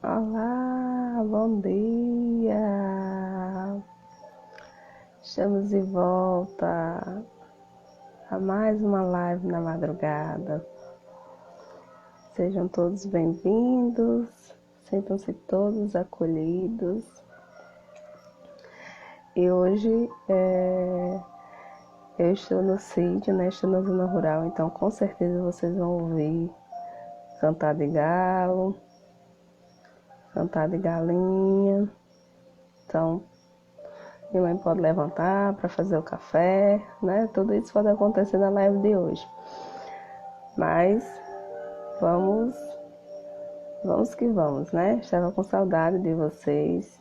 Olá, bom dia! Estamos de volta a mais uma live na madrugada. Sejam todos bem-vindos, sintam-se todos acolhidos. E hoje eu estou no sítio, né? Estou na zona rural, então com certeza vocês vão ouvir cantar de galo, cantar de galinha. Então, minha mãe pode levantar para fazer o café, né? Tudo isso pode acontecer na live de hoje. Mas vamos que vamos, né? Estava com saudade de vocês.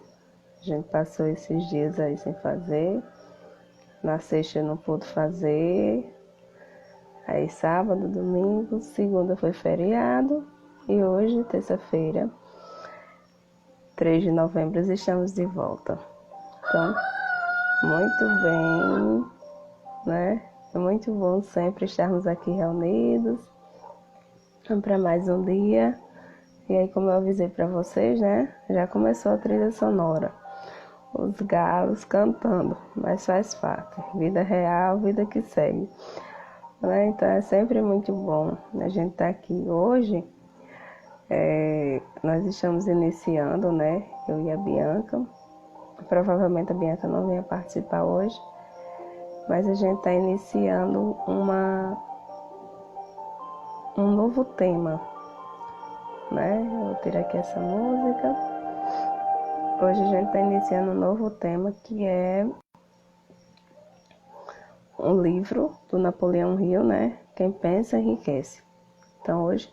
A gente passou esses dias aí sem fazer. Na sexta eu não pude fazer. Aí sábado, domingo, segunda foi feriado. E hoje, terça-feira, 3 de novembro, estamos de volta. Então, muito bem, né? É muito bom sempre estarmos aqui reunidos para mais um dia. E aí, como eu avisei para vocês, né? Já começou a trilha sonora. Os galos cantando, mas faz parte. Vida real, vida que segue. Né? Então é sempre muito bom a gente estar aqui. Hoje, nós estamos iniciando, né? Eu e a Bianca. Provavelmente a Bianca não venha participar hoje. Mas a gente está iniciando um novo tema, né? Eu vou tirar aqui essa música. Hoje a gente está iniciando um novo tema que é um livro do Napoleão Hill, né? Quem pensa enriquece. Então hoje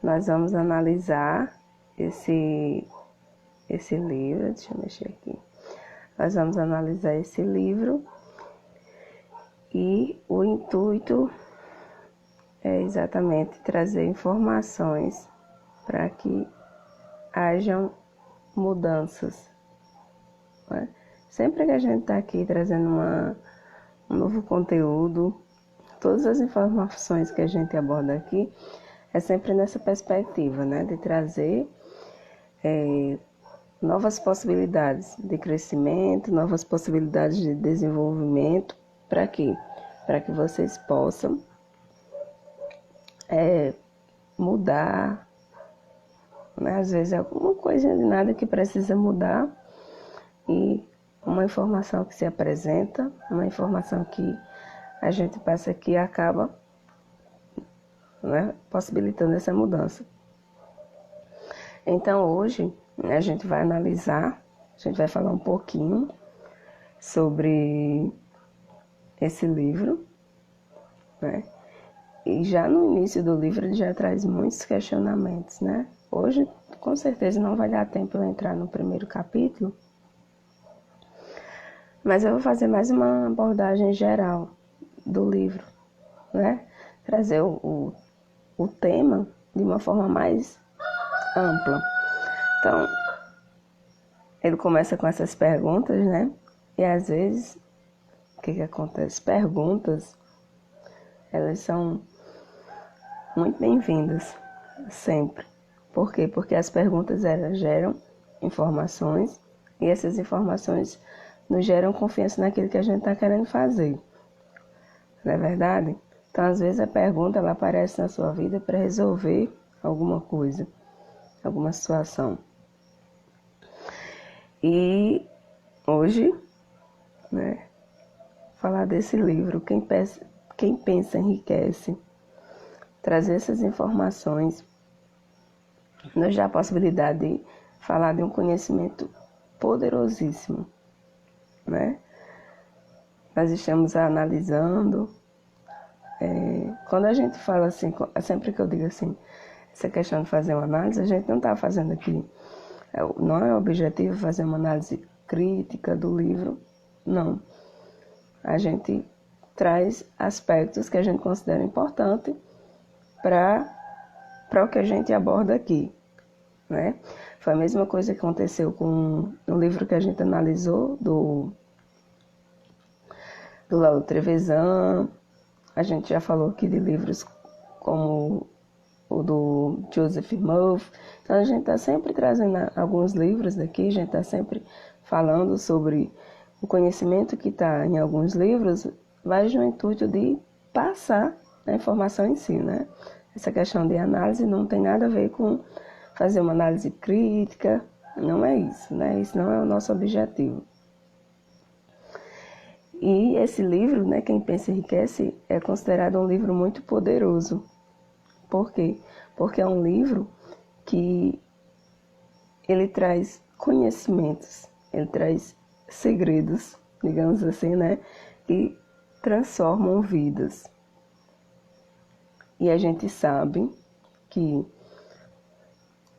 nós vamos analisar esse livro. Deixa eu mexer aqui. Nós vamos analisar esse livro e o intuito é exatamente trazer informações para que hajam mudanças. Né? Sempre que a gente está aqui trazendo um novo conteúdo, todas as informações que a gente aborda aqui é sempre nessa perspectiva, né? De trazer novas possibilidades de crescimento, novas possibilidades de desenvolvimento. Para quê? Para que vocês possam mudar, né? Às vezes é alguma coisa de nada que precisa mudar e uma informação que se apresenta, uma informação que a gente passa aqui acaba, né, possibilitando essa mudança. Então hoje a gente vai analisar, a gente vai falar um pouquinho sobre esse livro, né? E já no início do livro ele já traz muitos questionamentos, né? Hoje, com certeza, não vai dar tempo eu entrar no primeiro capítulo, mas eu vou fazer mais uma abordagem geral do livro, né? Trazer o tema de uma forma mais ampla. Então, ele começa com essas perguntas, né? E às vezes, o que acontece? Perguntas, elas são muito bem-vindas, sempre. Por quê? Porque as perguntas elas geram informações e essas informações nos geram confiança naquilo que a gente está querendo fazer. Não é verdade? Então, às vezes, a pergunta ela aparece na sua vida para resolver alguma coisa, alguma situação. E hoje, né, falar desse livro, Quem Pensa Enriquece, trazer essas informações nos dá a possibilidade de falar de um conhecimento poderosíssimo, né? Nós estamos analisando, quando a gente fala assim, sempre que eu digo assim, essa questão de fazer uma análise, a gente não está fazendo aqui, não é o objetivo fazer uma análise crítica do livro, não. A gente traz aspectos que a gente considera importante para o que a gente aborda aqui, né? Foi a mesma coisa que aconteceu com o livro que a gente analisou, do Lauro Trevisan. A gente já falou aqui de livros como o do do Joseph Murphy. Então a gente está sempre trazendo alguns livros daqui, a gente está sempre falando sobre o conhecimento que está em alguns livros, vai no intuito de passar a informação em si, né? Essa questão de análise não tem nada a ver com fazer uma análise crítica, não é isso, né? Isso não é o nosso objetivo. E esse livro, né, Quem Pensa Enriquece, é considerado um livro muito poderoso. Por quê? Porque é um livro que ele traz conhecimentos, ele traz segredos, digamos assim, né, que transformam vidas. E a gente sabe que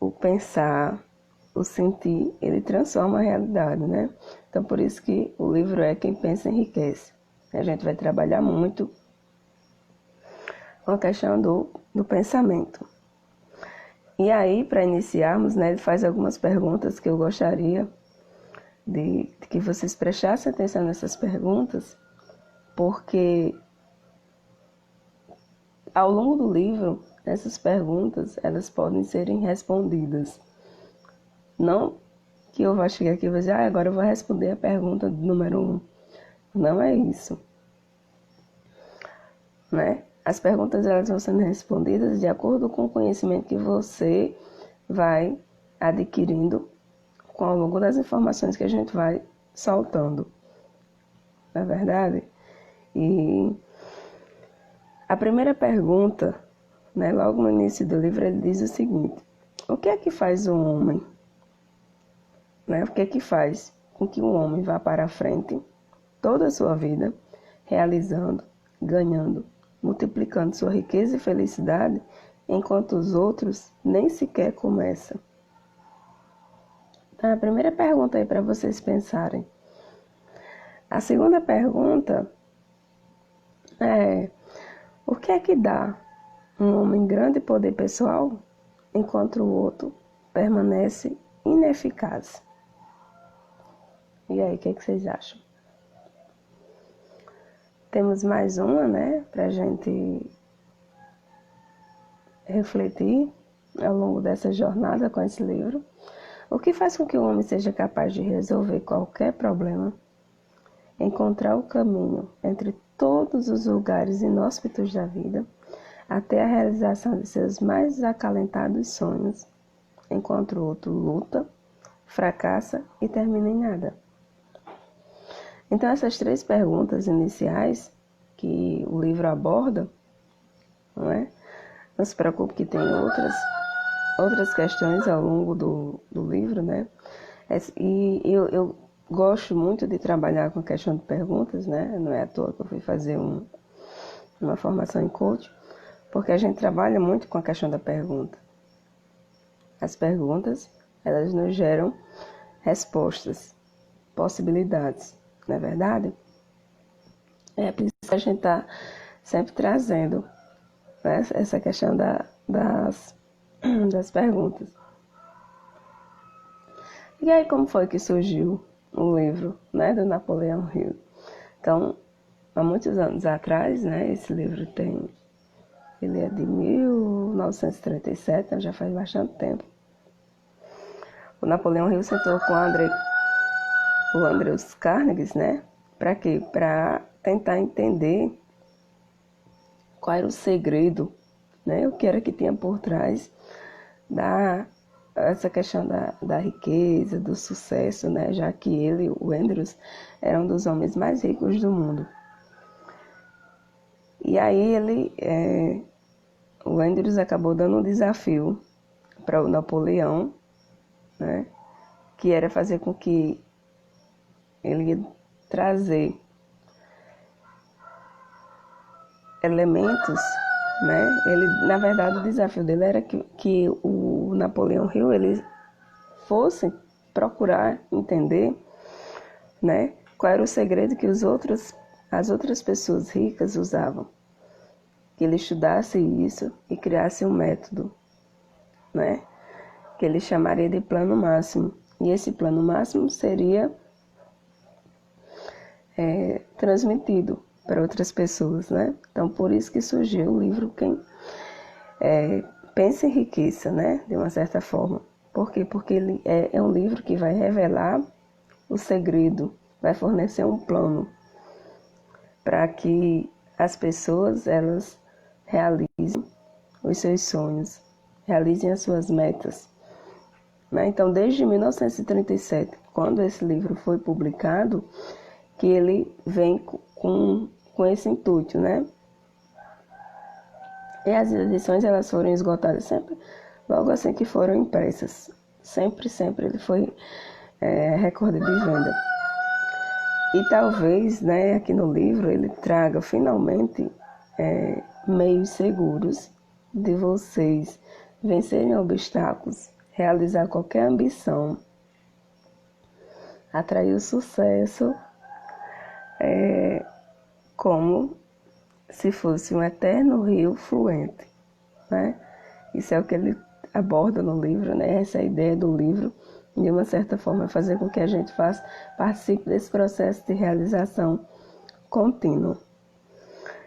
o pensar, o sentir, ele transforma a realidade, né? Então, por isso que o livro é Quem Pensa Enriquece. A gente vai trabalhar muito com a questão do pensamento. E aí, para iniciarmos, né, ele faz algumas perguntas que eu gostaria de que vocês prestassem atenção nessas perguntas, porque ao longo do livro, essas perguntas, elas podem serem respondidas. Não que eu vá chegar aqui e vou dizer, agora eu vou responder a pergunta número 1. Não é isso, né? As perguntas elas vão sendo respondidas de acordo com o conhecimento que você vai adquirindo ao longo das informações que a gente vai soltando. Não é verdade? E a primeira pergunta, né, logo no início do livro, ele diz o seguinte: o que é que faz o homem? Né? O que é que faz com que o homem vá para a frente toda a sua vida, realizando, ganhando, multiplicando sua riqueza e felicidade, enquanto os outros nem sequer começam? Então, a primeira pergunta aí para vocês pensarem. A segunda pergunta é: o que é que dá um homem grande poder pessoal, enquanto o outro permanece ineficaz? E aí, o que é que vocês acham? Temos mais uma, né, para a gente refletir ao longo dessa jornada com esse livro. O que faz com que o homem seja capaz de resolver qualquer problema, encontrar o caminho entre todos os lugares inóspitos da vida, até a realização de seus mais acalentados sonhos, enquanto o outro luta, fracassa e termina em nada? Então, essas 3 perguntas iniciais que o livro aborda, não é? Não se preocupe que tem outras questões ao longo do livro, né? E eu gosto muito de trabalhar com a questão de perguntas, né? Não é à toa que eu fui fazer uma formação em coach, porque a gente trabalha muito com a questão da pergunta. As perguntas, elas nos geram respostas, possibilidades, não é verdade? É por isso que a gente está sempre trazendo, né, essa questão das perguntas. E aí, como foi que surgiu o livro, né, do Napoleão Hill? Então, há muitos anos atrás, né, esse livro ele é de 1937, então já faz bastante tempo. O Napoleão Hill sentou com o Andreas Carnegie, né? Para quê? Para tentar entender qual era o segredo, né? O que era que tinha por trás essa questão da riqueza, do sucesso, né? Já que ele, o Andreas, era um dos homens mais ricos do mundo. E aí o Andreas acabou dando um desafio para o Napoleão, né? Que era fazer com que ele ia trazer elementos, né? Na verdade, o desafio dele era que o Napoleão Hill ele fosse procurar entender, né, qual era o segredo que as outras pessoas ricas usavam. Que ele estudasse isso e criasse um método, né, que ele chamaria de plano máximo. E esse plano máximo seria transmitido para outras pessoas, né? Então, por isso que surgiu o livro Pense em riqueza, né? De uma certa forma. Por quê? Porque ele é um livro que vai revelar o segredo, vai fornecer um plano para que as pessoas elas realizem os seus sonhos, realizem as suas metas. Né? Então, desde 1937, quando esse livro foi publicado, que ele vem com esse intuito, né? E as edições elas foram esgotadas sempre, logo assim que foram impressas. Sempre ele foi recorde de venda. E talvez, né, aqui no livro, ele traga finalmente meios seguros de vocês vencerem obstáculos, realizar qualquer ambição, atrair o sucesso, como se fosse um eterno rio fluente, né? Isso é o que ele aborda no livro, né? Essa é a ideia do livro, de uma certa forma, fazer com que a gente participe desse processo de realização contínua.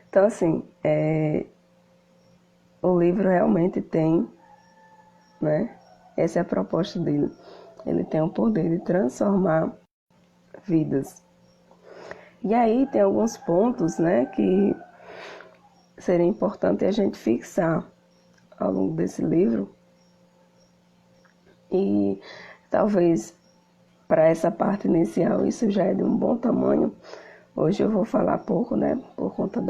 Então, assim, o livro realmente tem, né? Essa é a proposta dele. Ele tem o poder de transformar vidas. E aí tem alguns pontos, né, que seria importante a gente fixar ao longo desse livro. E talvez para essa parte inicial isso já é de um bom tamanho. Hoje eu vou falar pouco, né, por conta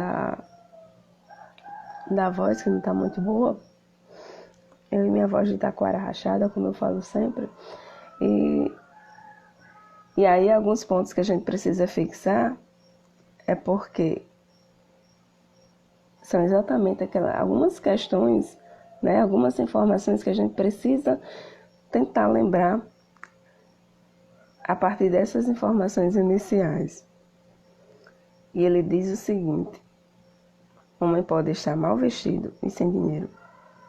da voz que não está muito boa. Eu e minha voz de taquara rachada, como eu falo sempre. E aí alguns pontos que a gente precisa fixar é porque são exatamente algumas questões, né, algumas informações que a gente precisa tentar lembrar a partir dessas informações iniciais. E ele diz o seguinte: o homem pode estar mal vestido e sem dinheiro,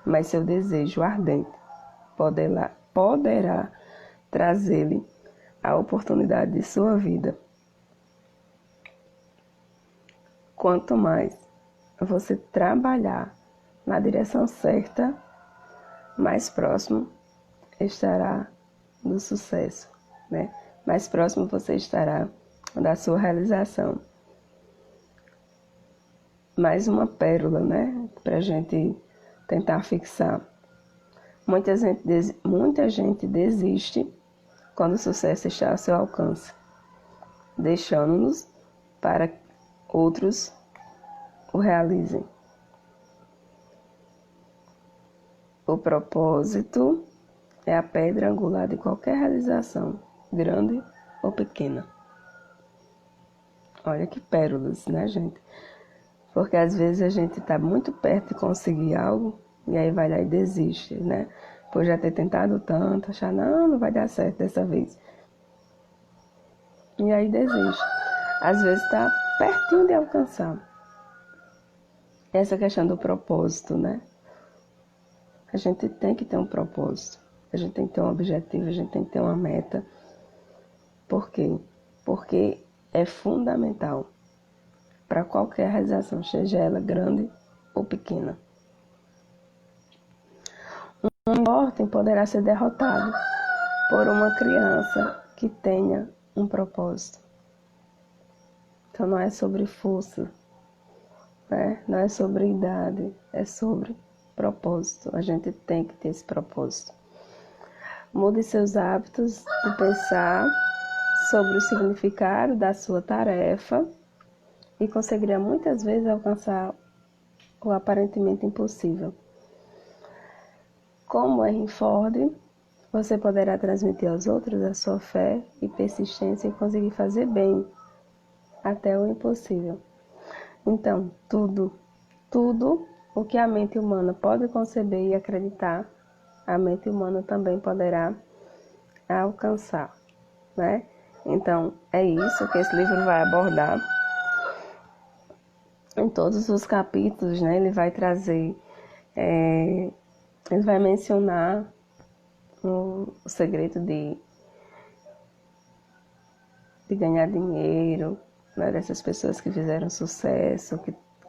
mas seu desejo ardente poderá trazer-lhe a oportunidade de sua vida. Quanto mais você trabalhar na direção certa, mais próximo estará do sucesso, né? Mais próximo você estará da sua realização. Mais uma pérola, né? Para a gente tentar fixar. Muita gente desiste quando o sucesso está ao seu alcance, deixando-nos para outros o realizem. O propósito é a pedra angular de qualquer realização, grande ou pequena. Olha que pérolas, né, gente? Porque às vezes a gente está muito perto de conseguir algo e aí vai lá e desiste, né? Por já ter tentado tanto, achar, não vai dar certo dessa vez. E aí desiste. Às vezes está pertinho de alcançar. Essa questão do propósito, né? A gente tem que ter um propósito. A gente tem que ter um objetivo, a gente tem que ter uma meta. Por quê? Porque é fundamental para qualquer realização, seja ela grande ou pequena. Um ordem poderá ser derrotado por uma criança que tenha um propósito. Então não é sobre força, né? Não é sobre idade, é sobre propósito. A gente tem que ter esse propósito. Mude seus hábitos de pensar sobre o significado da sua tarefa e conseguirá muitas vezes alcançar o aparentemente impossível. Como Henry Ford, você poderá transmitir aos outros a sua fé e persistência e conseguir fazer bem até o impossível. Então, tudo o que a mente humana pode conceber e acreditar, a mente humana também poderá alcançar, né? Então, é isso que esse livro vai abordar. Em todos os capítulos, né? Ele vai trazer, ele vai mencionar o segredo de ganhar dinheiro, né? Dessas pessoas que fizeram sucesso,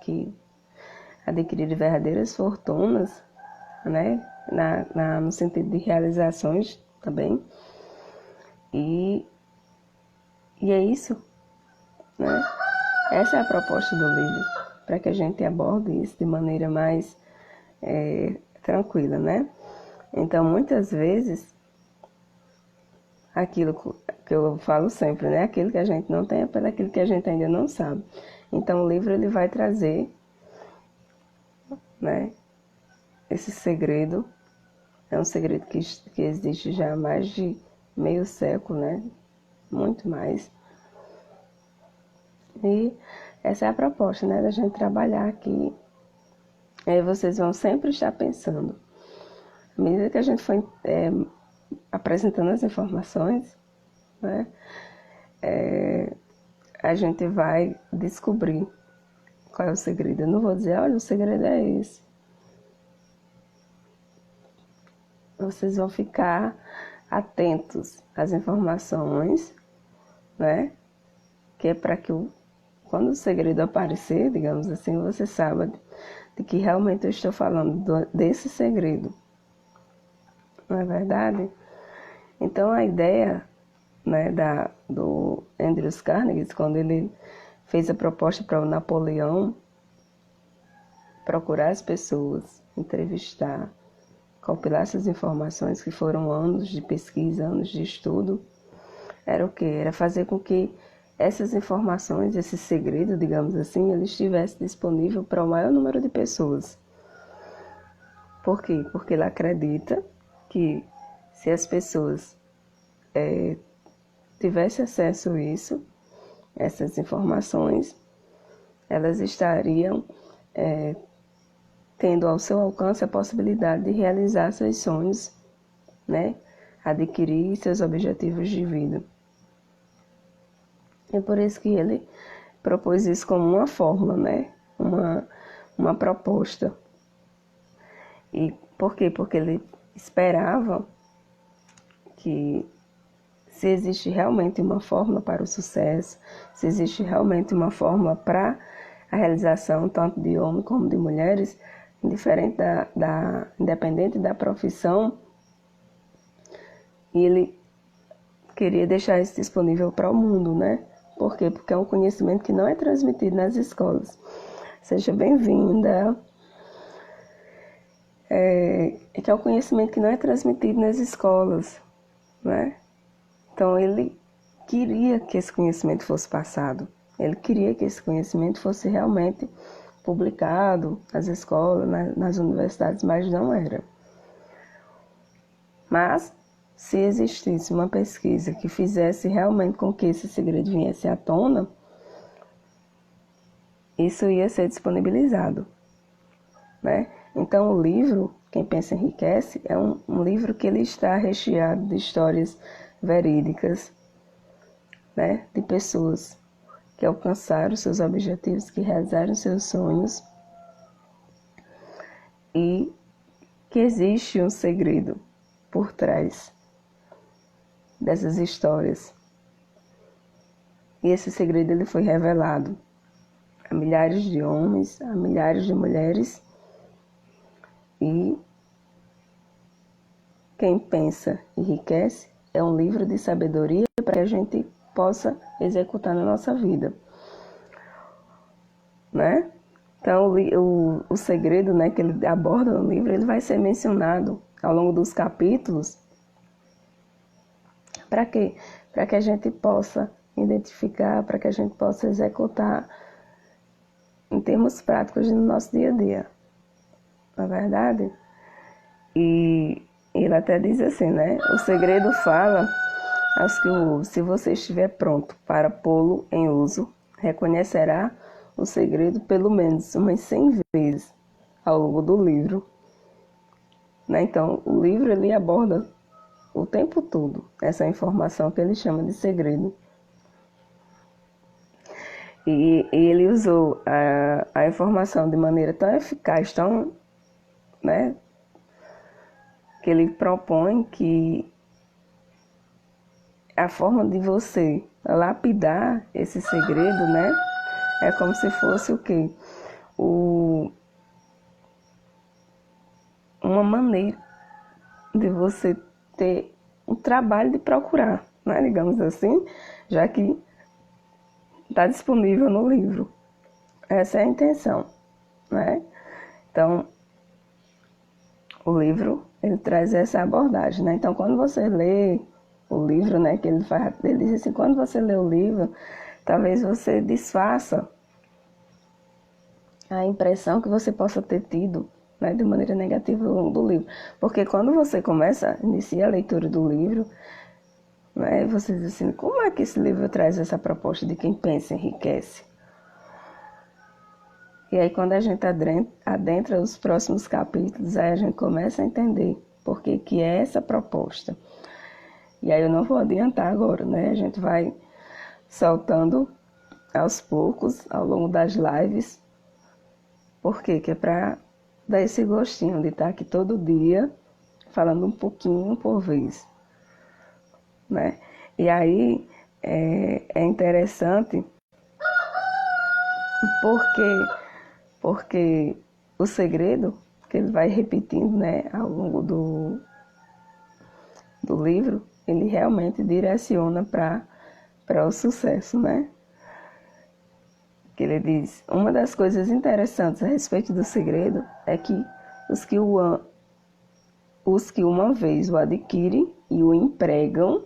que adquiriram verdadeiras fortunas, né? No sentido de realizações também. E é isso, né? Essa é a proposta do livro, para que a gente aborde isso de maneira mais tranquila, né? Então, muitas vezes, aquilo que eu falo sempre, né? Aquilo que a gente não tem é pelo aquilo que a gente ainda não sabe. Então, o livro ele vai trazer, né, esse segredo. É um segredo que existe já há mais de meio século, né? Muito mais. E essa é a proposta, né? Da gente trabalhar aqui. Aí vocês vão sempre estar pensando. À medida que a gente for apresentando as informações, né? A gente vai descobrir qual é o segredo. Eu não vou dizer, olha, o segredo é esse. Vocês vão ficar atentos às informações, né? Que é para que quando o segredo aparecer, digamos assim, você saiba de que realmente eu estou falando desse segredo. Não é verdade? Então a ideia, né, do Andrew Carnegie, quando ele fez a proposta para o Napoleão procurar as pessoas, entrevistar, compilar essas informações que foram anos de pesquisa, anos de estudo, era o quê? Era fazer com que essas informações, esse segredo, digamos assim, ele estivesse disponível para o maior número de pessoas. Por quê? Porque ele acredita que se as pessoas tivessem acesso a isso, essas informações, elas estariam tendo ao seu alcance a possibilidade de realizar seus sonhos, né? Adquirir seus objetivos de vida. É por isso que ele propôs isso como uma fórmula, né? Uma proposta. E por quê? Porque ele esperava que se existe realmente uma fórmula para o sucesso, se existe realmente uma fórmula para a realização tanto de homens como de mulheres, independente da profissão, e ele queria deixar isso disponível para o mundo, né? Por quê? Porque é um conhecimento que não é transmitido nas escolas. Seja bem-vinda. Que é um conhecimento que não é transmitido nas escolas, né? Então, ele queria que esse conhecimento fosse passado. Ele queria que esse conhecimento fosse realmente publicado nas escolas, nas universidades, mas não era. Mas, se existisse uma pesquisa que fizesse realmente com que esse segredo viesse à tona, isso ia ser disponibilizado, né? Então, o livro, Quem Pensa Enriquece, é um livro que ele está recheado de histórias verídicas, né? De pessoas que alcançaram seus objetivos, que realizaram seus sonhos e que existe um segredo por trás dessas histórias. E esse segredo ele foi revelado a milhares de homens, a milhares de mulheres. E Quem Pensa Enriquece é um livro de sabedoria para que a gente possa executar na nossa vida, né? Então, o segredo, né, que ele aborda no livro, ele vai ser mencionado ao longo dos capítulos. Para quê? Para que a gente possa identificar, para que a gente possa executar em termos práticos no nosso dia a dia. Não é verdade? E ele até diz assim, né? O segredo fala aos que o ouvem. Se você estiver pronto para pô-lo em uso, reconhecerá o segredo pelo menos umas 100 vezes ao longo do livro. Né? Então, o livro ele aborda o tempo todo essa informação que ele chama de segredo. E ele usou a informação de maneira tão eficaz, tão, né, que ele propõe que a forma de você lapidar esse segredo, né, é como se fosse o quê? uma maneira de você ter um trabalho de procurar, né? Digamos assim, já que está disponível no livro. Essa é a intenção, né? Então, o livro, ele traz essa abordagem, né? Então, quando você lê o livro, né, que ele diz assim, quando você lê o livro, talvez você desfaça a impressão que você possa ter tido, né, de maneira negativa ao longo do livro. Porque quando você inicia a leitura do livro, né, você diz assim, como é que esse livro traz essa proposta de quem pensa enriquece? E aí quando a gente adentra os próximos capítulos, aí a gente começa a entender por que é essa proposta. E aí eu não vou adiantar agora, né? A gente vai soltando aos poucos, ao longo das lives. Por quê? Que é para dar esse gostinho de estar aqui todo dia, falando um pouquinho por vez, né? E aí é interessante porque o segredo que ele vai repetindo, né, ao longo do livro, ele realmente direciona para o sucesso, né? Que ele diz, uma das coisas interessantes a respeito do segredo é que os que uma vez o adquirem e o empregam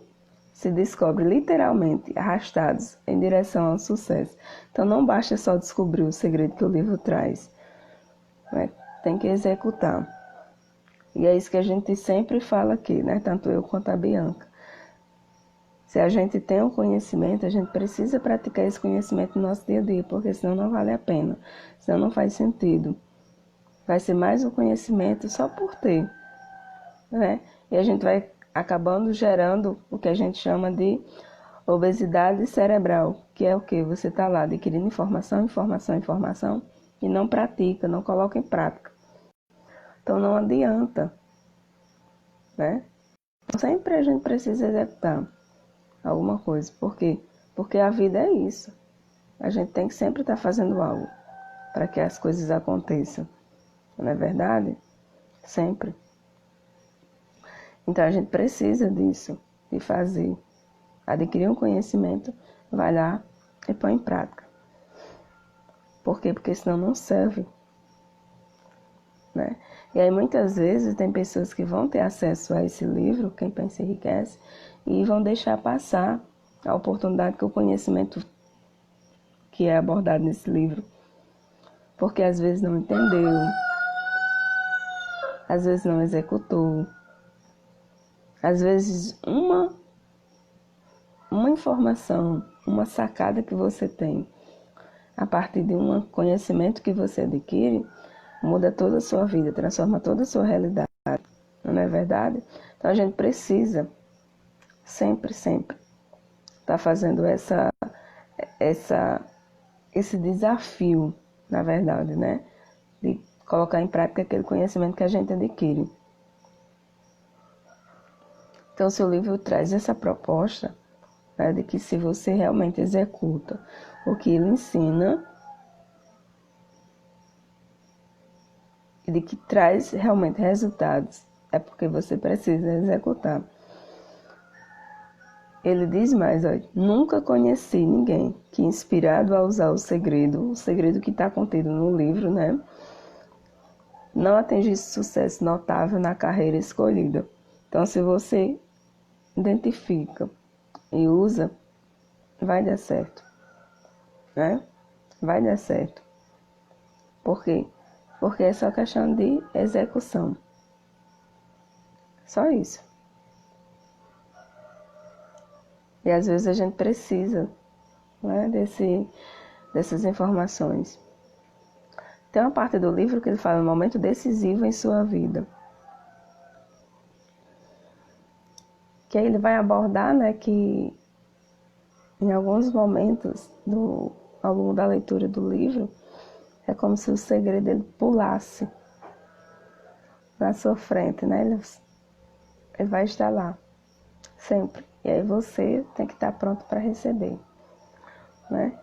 se descobrem literalmente arrastados em direção ao sucesso. Então não basta só descobrir o segredo que o livro traz, né? Tem que executar. E é isso que a gente sempre fala aqui, né? Tanto eu quanto a Bianca. Se a gente tem um conhecimento, a gente precisa praticar esse conhecimento no nosso dia a dia, porque senão não vale a pena, senão não faz sentido. Vai ser mais um conhecimento só por ter, né? E a gente vai acabando gerando o que a gente chama de obesidade cerebral, que é o quê? Você está lá adquirindo informação e não pratica, não coloca em prática. Então não adianta, né? Sempre a gente precisa executar alguma coisa. Por quê? Porque a vida é isso. A gente tem que sempre estar fazendo algo para que as coisas aconteçam. Não é verdade? Sempre. Então a gente precisa disso, de fazer. Adquirir um conhecimento, vai lá e põe em prática. Por quê? Porque senão não serve, né? E aí muitas vezes tem pessoas que vão ter acesso a esse livro, Quem Pensa Enriquece, e vão deixar passar a oportunidade que o conhecimento que é abordado nesse livro, porque às vezes não entendeu, às vezes não executou, às vezes uma informação, uma sacada que você tem a partir de um conhecimento que você adquire, muda toda a sua vida, transforma toda a sua realidade, não é verdade? Então a gente precisa sempre estar fazendo esse desafio, na verdade, né? De colocar em prática aquele conhecimento que a gente adquire. Então, se o livro traz essa proposta, né, de que se você realmente executa o que ele ensina, e de que traz realmente resultados, é porque você precisa executar. Ele diz mais, olha, nunca conheci ninguém que, inspirado a usar o segredo que está contido no livro, né, não atingisse sucesso notável na carreira escolhida. Então, se você identifica e usa, vai dar certo, né? Vai dar certo. Por quê? Porque é só questão de execução. Só isso. E às vezes a gente precisa, né, dessas informações. Tem uma parte do livro que ele fala um momento decisivo em sua vida. Que aí ele vai abordar, né, que em alguns momentos ao longo da leitura do livro, é como se o segredo dele pulasse na sua frente, né? Ele vai estar lá, sempre. E aí você tem que estar pronto para receber, né?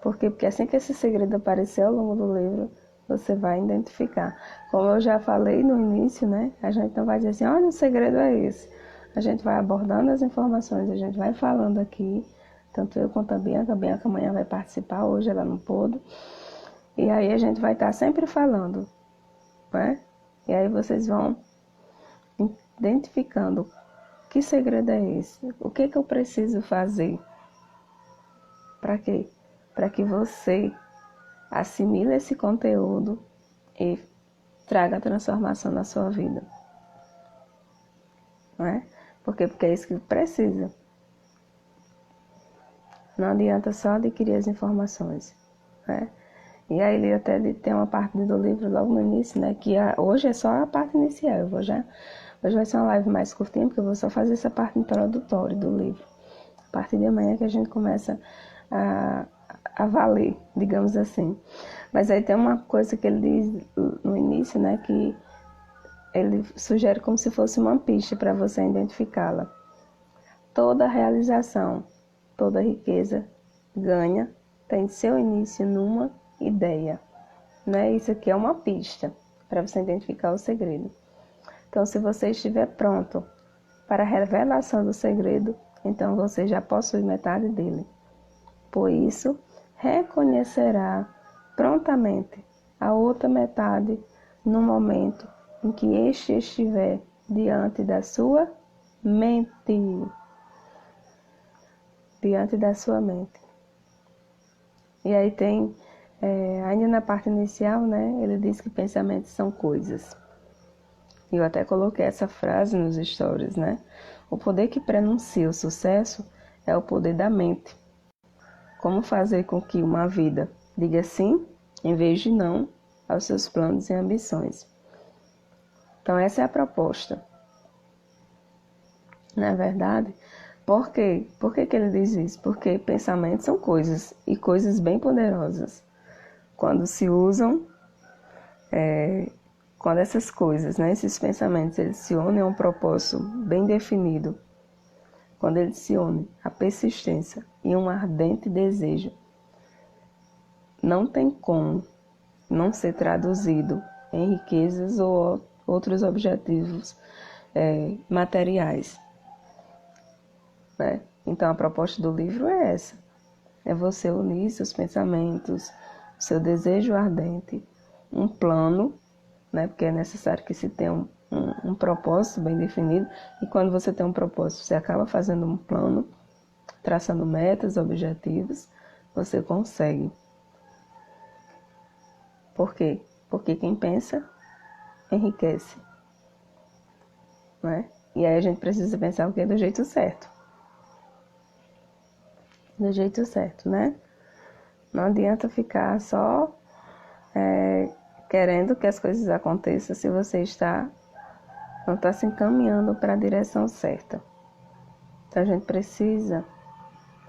Por quê? Porque assim que esse segredo aparecer ao longo do livro, você vai identificar. Como eu já falei no início, né? A gente não vai dizer assim, olha, o segredo é esse. A gente vai abordando as informações, a gente vai falando aqui, tanto eu quanto a Bianca. A Bianca amanhã vai participar, hoje ela não pôde. E aí a gente vai estar sempre falando, né? E aí vocês vão identificando que segredo é esse, o que eu preciso fazer. Para quê? Para que você assimile esse conteúdo e traga transformação na sua vida. Não é? Porque é isso que precisa. Não adianta só adquirir as informações, né? E aí ele até tem uma parte do livro logo no início, né? Que hoje é só a parte inicial. Hoje vai ser uma live mais curtinha, porque eu vou só fazer essa parte introdutória do livro. A partir de amanhã que a gente começa a valer, digamos assim. Mas aí tem uma coisa que ele diz no início, né? Que ele sugere como se fosse uma pista para você identificá-la. Toda realização, toda riqueza ganha, tem seu início numa ideia. Né? Isso aqui é uma pista para você identificar o segredo. Então, se você estiver pronto para a revelação do segredo, então você já possui metade dele. Por isso, reconhecerá prontamente a outra metade no momento em que este estiver diante da sua mente. Diante da sua mente. E aí tem, ainda na parte inicial, né, ele diz que pensamentos são coisas. E eu até coloquei essa frase nos stories, né? O poder que prenuncia o sucesso é o poder da mente. Como fazer com que uma vida diga sim, em vez de não, aos seus planos e ambições. Então essa é a proposta. Na verdade, por quê? Por que ele diz isso? Porque pensamentos são coisas, e coisas bem poderosas. Quando se usam, quando essas coisas, né, esses pensamentos, eles se unem a um propósito bem definido, quando eles se unem a persistência e um ardente desejo, não tem como não ser traduzido em riquezas ou outros objetivos materiais. Né? Então a proposta do livro é essa, é você unir seus pensamentos, seu desejo ardente, um plano, né? Porque é necessário que se tenha um propósito bem definido, e quando você tem um propósito, você acaba fazendo um plano, traçando metas, objetivos, você consegue. Por quê? Porque quem pensa, enriquece. Né? E aí a gente precisa pensar o quê? Do jeito certo. Do jeito certo, né? Não adianta ficar só querendo que as coisas aconteçam se você não está se encaminhando para a direção certa. Então a gente precisa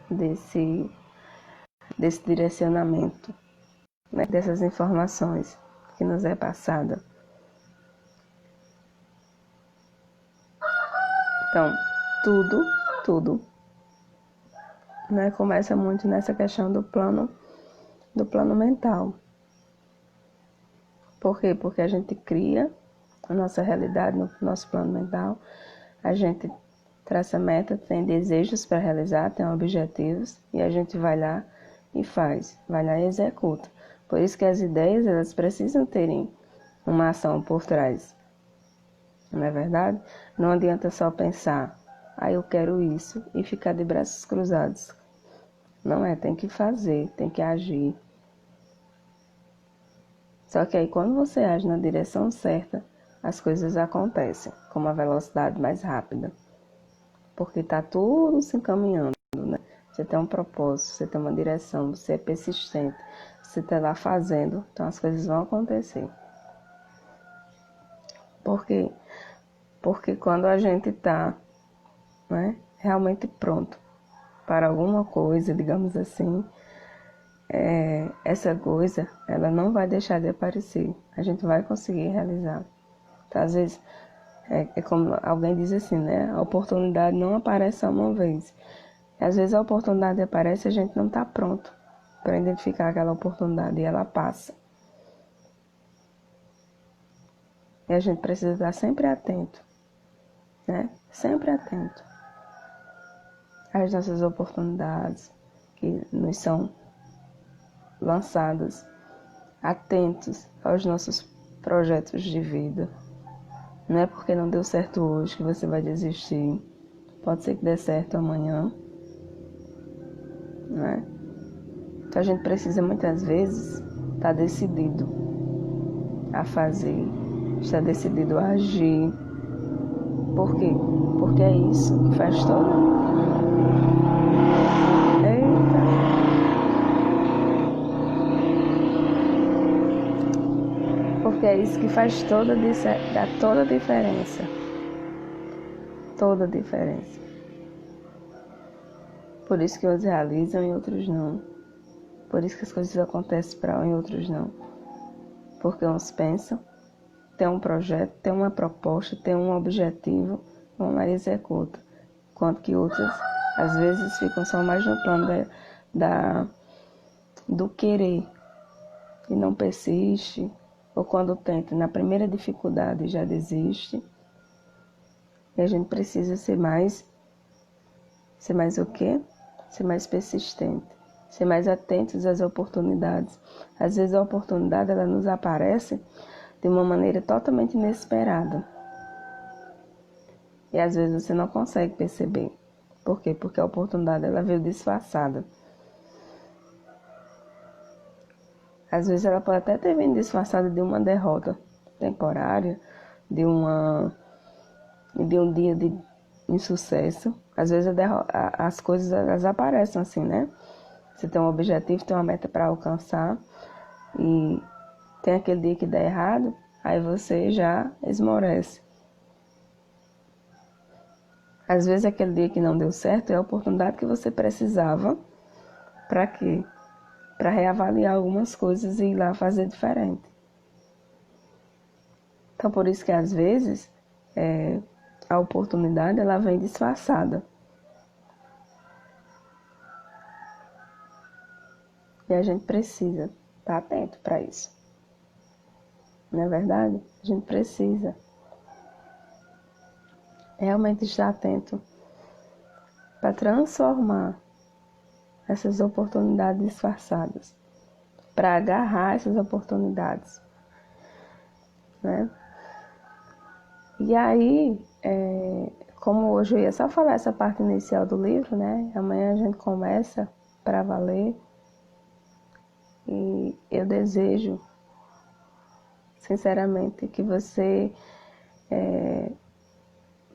desse direcionamento, né? Dessas informações que nos é passada. Então, tudo, né, começa muito nessa questão do plano mental. Por quê? Porque a gente cria a nossa realidade no nosso plano mental, a gente traça meta, tem desejos para realizar, tem objetivos, e a gente vai lá e faz, vai lá e executa. Por isso que as ideias, elas precisam terem uma ação por trás. Não é verdade? Não adianta só pensar, eu quero isso, e ficar de braços cruzados. Não é, tem que fazer, tem que agir. Só que aí quando você age na direção certa, as coisas acontecem com uma velocidade mais rápida. Porque está tudo se encaminhando, né? Você tem um propósito, você tem uma direção, você é persistente, você está lá fazendo, então as coisas vão acontecer. Por quê? Porque quando a gente está, né, realmente pronto para alguma coisa, digamos assim, essa coisa, ela não vai deixar de aparecer. A gente vai conseguir realizar. Então, às vezes, é como alguém diz assim, né? A oportunidade não aparece só uma vez. Às vezes a oportunidade aparece e a gente não está pronto para identificar aquela oportunidade e ela passa. E a gente precisa estar sempre atento, né? Sempre atento às nossas oportunidades que nos são lançadas, atentos aos nossos projetos de vida. Não é porque não deu certo hoje que você vai desistir. Pode ser que dê certo amanhã, né? Então a gente precisa muitas vezes estar decidido a fazer, estar decidido a agir. Por quê? Porque é isso que faz toda... Eita! Porque é isso que faz dá toda a diferença. Toda a diferença. Por isso que uns realizam e outros não. Por isso que as coisas acontecem para um e outros não. Porque uns pensam, tem um projeto, tem uma proposta, tem um objetivo, vão lá e executam. Enquanto que outros, às vezes, ficam só mais no plano do querer e não persiste. Ou quando tenta, na primeira dificuldade já desiste. E a gente precisa ser mais o quê? Ser mais persistente. Ser mais atentos às oportunidades. Às vezes a oportunidade ela nos aparece de uma maneira totalmente inesperada. E às vezes você não consegue perceber. Por quê? Porque a oportunidade ela veio disfarçada. Às vezes ela pode até ter vindo disfarçada de uma derrota temporária, de um dia de insucesso. Às vezes as coisas elas aparecem assim, né? Você tem um objetivo, tem uma meta para alcançar e tem aquele dia que dá errado, aí você já esmorece. Às vezes aquele dia que não deu certo é a oportunidade que você precisava para quê? Para reavaliar algumas coisas e ir lá fazer diferente. Então por isso que às vezes a oportunidade ela vem disfarçada. E a gente precisa estar atento para isso. Não é verdade? A gente precisa realmente estar atento para transformar essas oportunidades disfarçadas, para agarrar essas oportunidades, né? E aí, como hoje eu ia só falar essa parte inicial do livro, né? Amanhã a gente começa para valer. E eu desejo, sinceramente, que você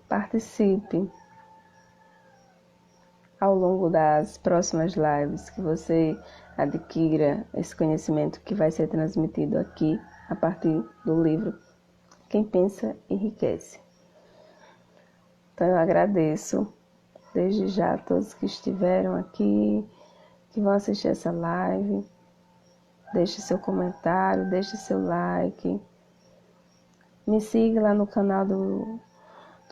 participe ao longo das próximas lives, que você adquira esse conhecimento que vai ser transmitido aqui a partir do livro Quem Pensa Enriquece. Então eu agradeço desde já a todos que estiveram aqui, que vão assistir essa live. Deixe seu comentário, deixe seu like. Me siga lá no canal do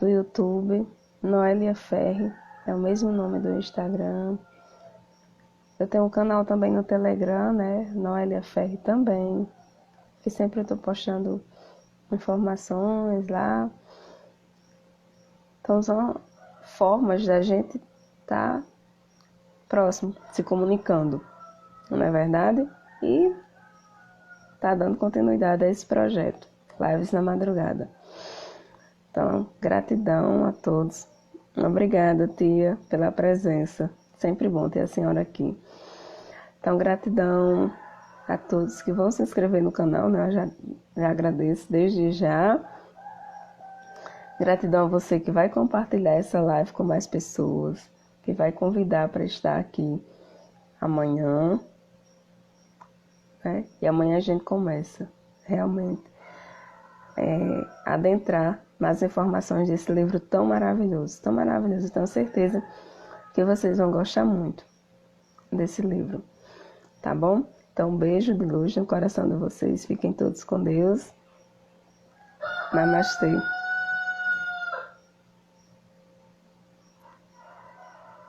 YouTube, Noelia Ferri, é o mesmo nome do Instagram. Eu tenho um canal também no Telegram, né? Noelia Ferri também, que sempre eu estou postando informações lá. Então são formas da gente estar próximo, se comunicando, não é verdade? E tá dando continuidade a esse projeto, Lives na Madrugada. Então, gratidão a todos. Obrigada, tia, pela presença. Sempre bom ter a senhora aqui. Então, gratidão a todos que vão se inscrever no canal, né? Eu já agradeço desde já. Gratidão a você que vai compartilhar essa live com mais pessoas, que vai convidar para estar aqui amanhã, né? E amanhã a gente começa realmente adentrar nas informações desse livro tão maravilhoso, tão maravilhoso. Tenho certeza que vocês vão gostar muito desse livro, tá bom? Então, um beijo de luz no coração de vocês. Fiquem todos com Deus. Namastê.